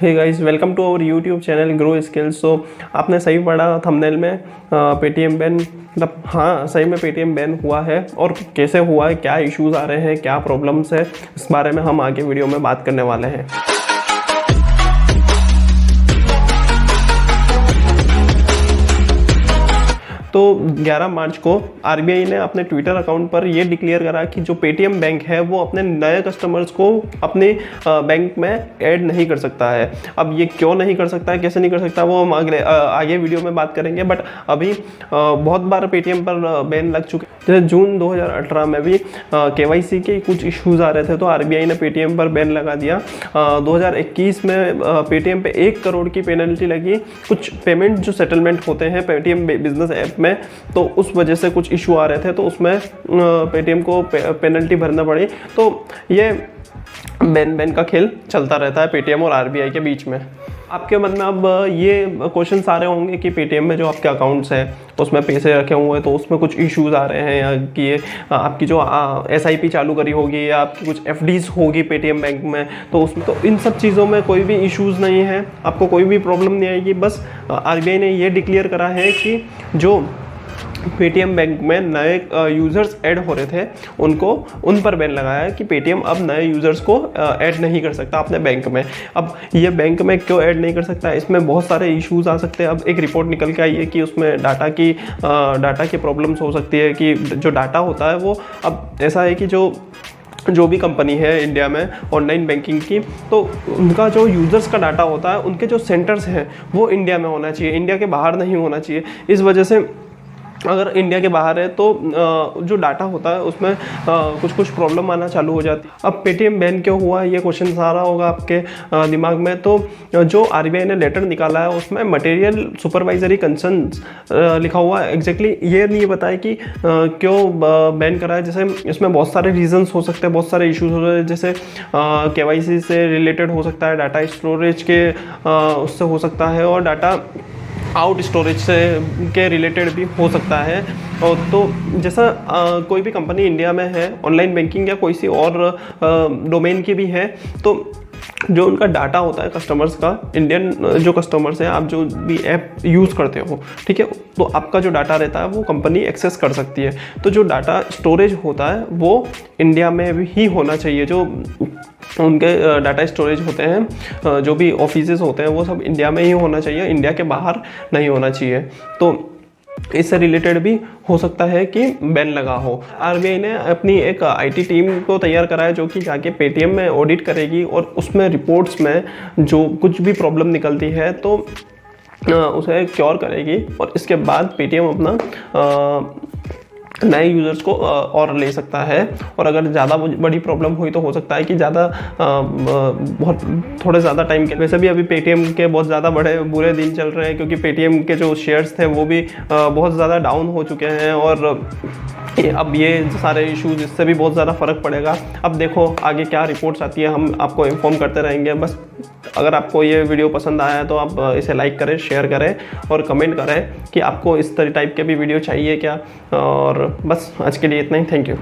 Hey guys, welcome to our YouTube channel Grow Skills. तो आपने सही पढ़ा थंबनेल में, पेटीएम बैन, मतलब हाँ सही में पेटीएम बैन हुआ है और कैसे हुआ है, क्या इश्यूज़ आ रहे हैं, क्या प्रॉब्लम्स है, इस बारे में हम आगे वीडियो में बात करने वाले हैं। तो 11 मार्च को आरबीआई ने अपने ट्विटर अकाउंट पर ये डिक्लेयर करा कि जो पेटीएम बैंक है वो अपने नए कस्टमर्स को अपने बैंक में ऐड नहीं कर सकता है। अब ये क्यों नहीं कर सकता है, कैसे नहीं कर सकता, वो हम आगे वीडियो में बात करेंगे। बट अभी बहुत बार पेटीएम पर बैन लग चुके। जैसे जून 2018 में भी केवाईसी के कुछ इश्यूज आ रहे थे तो आरबीआई ने पेटीएम पर बैन लगा दिया। 2021 में पेटीएम पे 1 करोड़ की पेनल्टी लगी। कुछ पेमेंट जो सेटलमेंट होते हैं पेटीएम बिजनेस ऐप में, तो उस वजह से कुछ इशू आ रहे थे तो उसमें पेटीएम को पेनल्टी भरना पड़ी। तो ये बैन का खेल चलता रहता है पेटीएम और आरबीआई के बीच में। आपके मन में अब ये क्वेश्चन आ रहे होंगे कि पेटीएम में जो आपके अकाउंट्स हैं उसमें पैसे रखे हुए हैं तो उसमें कुछ इश्यूज आ रहे हैं, या कि आपकी जो एसआईपी चालू करी होगी या आपकी कुछ एफडीज होगी पेटीएम बैंक में, तो उसमें तो इन सब चीज़ों में कोई भी इश्यूज नहीं है, आपको कोई भी प्रॉब्लम नहीं आएगी। बस आरबीआई ने ये डिक्लेयर करा है कि जो पेटीएम बैंक में नए यूज़र्स ऐड हो रहे थे उन पर बैन लगाया है कि पेटीएम अब नए यूज़र्स को ऐड नहीं कर सकता अपने बैंक में। अब ये बैंक में क्यों ऐड नहीं कर सकता, इसमें बहुत सारे इश्यूज आ सकते हैं। अब एक रिपोर्ट निकल के आई है कि उसमें डाटा की प्रॉब्लम्स हो सकती है, कि जो डाटा होता है वो अब ऐसा है कि जो भी कंपनी है इंडिया में ऑनलाइन बैंकिंग की, तो उनका जो यूज़र्स का डाटा होता है, उनके जो सेंटर्स हैं वो इंडिया में होना चाहिए, इंडिया के बाहर नहीं होना चाहिए। इस वजह से अगर इंडिया के बाहर है तो जो डाटा होता है उसमें कुछ प्रॉब्लम आना चालू हो जाती है। अब पेटीएम बैन क्यों हुआ, ये क्वेश्चन आ रहा होगा आपके दिमाग में। तो जो आरबीआई ने लेटर निकाला है उसमें मटेरियल सुपरवाइजरी कंसर्न्स लिखा हुआ है। एग्जैक्टली ये नहीं बताया कि क्यों बैन करा है। जैसे इसमें बहुत सारे रीजंस हो सकते हैं, बहुत सारे इश्यूज हो सकते हैं। जैसे केवाईसी से रिलेटेड हो सकता है, डाटा स्टोरेज के उससे हो सकता है, और डाटा आउट स्टोरेज से के रिलेटेड भी हो सकता है। और तो जैसा कोई भी कंपनी इंडिया में है ऑनलाइन बैंकिंग या कोई सी और डोमेन की भी है, तो जो उनका डाटा होता है कस्टमर्स का, इंडियन जो कस्टमर्स हैं, आप जो भी ऐप यूज़ करते हो, ठीक है, तो आपका जो डाटा रहता है वो कंपनी एक्सेस कर सकती है। तो जो डाटा स्टोरेज होता है वो इंडिया में भी ही होना चाहिए। जो उनके डाटा स्टोरेज होते हैं, जो भी ऑफिसेस होते हैं, वो सब इंडिया में ही होना चाहिए, इंडिया के बाहर नहीं होना चाहिए। तो इससे रिलेटेड भी हो सकता है कि बैन लगा हो। आरबीआई ने अपनी एक आईटी टीम को तैयार करा है जो कि जाके पेटीएम में ऑडिट करेगी और उसमें रिपोर्ट्स में जो कुछ भी प्रॉब्लम निकलती है तो उसे क्योर करेगी, और इसके बाद पेटीएम अपना नए यूज़र्स को और ले सकता है। और अगर ज़्यादा बड़ी प्रॉब्लम हुई तो हो सकता है कि थोड़े ज़्यादा टाइम के, वैसे भी अभी पेटीएम के बहुत ज़्यादा बुरे दिन चल रहे हैं, क्योंकि पेटीएम के जो शेयर्स थे वो भी बहुत ज़्यादा डाउन हो चुके हैं, और अब ये सारे इश्यूज, इससे भी बहुत ज़्यादा फ़र्क पड़ेगा। अब देखो आगे क्या रिपोर्ट्स आती है, हम आपको इन्फॉर्म करते रहेंगे। बस अगर आपको ये वीडियो पसंद आया है तो आप इसे लाइक करें, शेयर करें और कमेंट करें कि आपको इस तरह टाइप के भी वीडियो चाहिए क्या। और बस आज के लिए इतना ही। Thank you.